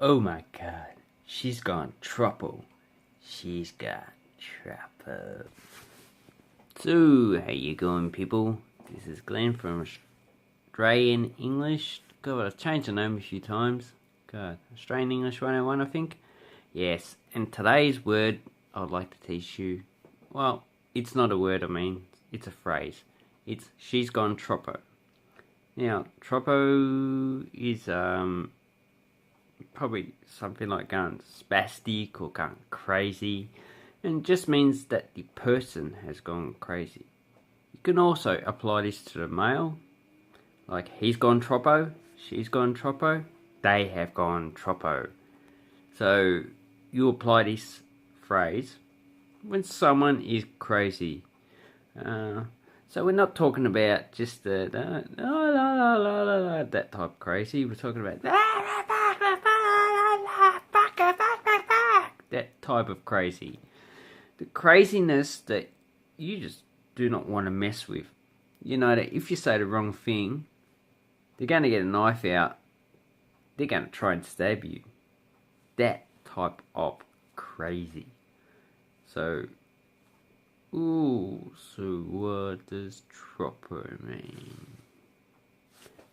Oh my god, she's gone trouble. She's got trouble. So, how you going, people? This is Glenn from Australian English. God, I've changed the name a few times. God, Australian English 101, I think. Yes, and today's word I'd like to teach you, well, it's not a word, it's a phrase. It's she's gone troppo. Now, troppo is probably something like going spastic or going crazy, and just means that the person has gone crazy. You can also apply this to the male, like he's gone troppo, she's gone troppo, they have gone troppo. So you apply this phrase when someone is crazy. So we're not talking about just the la la la la la that type of crazy. We're talking about that type of crazy. The craziness that you just do not want to mess with. You know that if you say the wrong thing, they're going to get a knife out. They're going to try and stab you. That type of crazy. So, so what does troppo mean?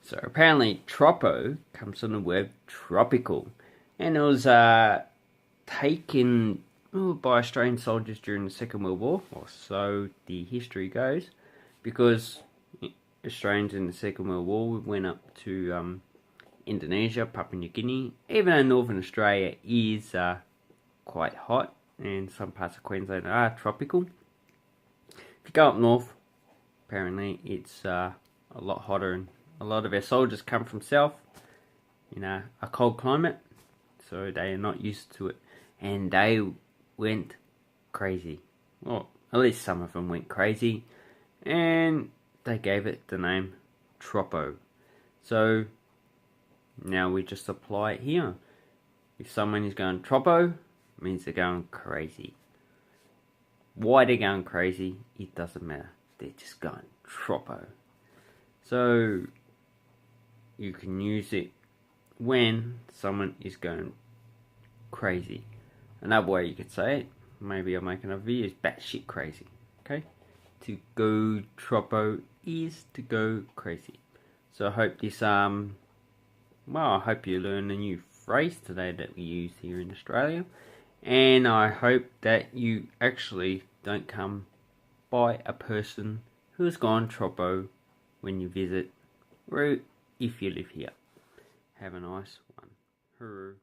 So apparently troppo comes from the word tropical, and it was taken by Australian soldiers during the Second World War, or so the history goes, because Australians in the Second World War went up to Indonesia, Papua New Guinea. Even though Northern Australia is quite hot, and some parts of Queensland are tropical, if you go up north, apparently it's a lot hotter, and a lot of our soldiers come from south in a cold climate, so they are not used to it, and they went crazy. Well, at least some of them went crazy, and they gave it the name troppo. So now we just apply it here. If someone is going troppo, it means they're going crazy. Why they're going crazy, it doesn't matter. They're just going troppo. So you can use it when someone is going crazy. Another way you could say it, maybe I'll make another video, is batshit crazy. Okay? To go troppo is to go crazy. So I hope this well, I hope you learn a new phrase today that we use here in Australia, and I hope that you actually don't come by a person who has gone troppo when you visit, or if you live here. Have a nice one. Hooroo.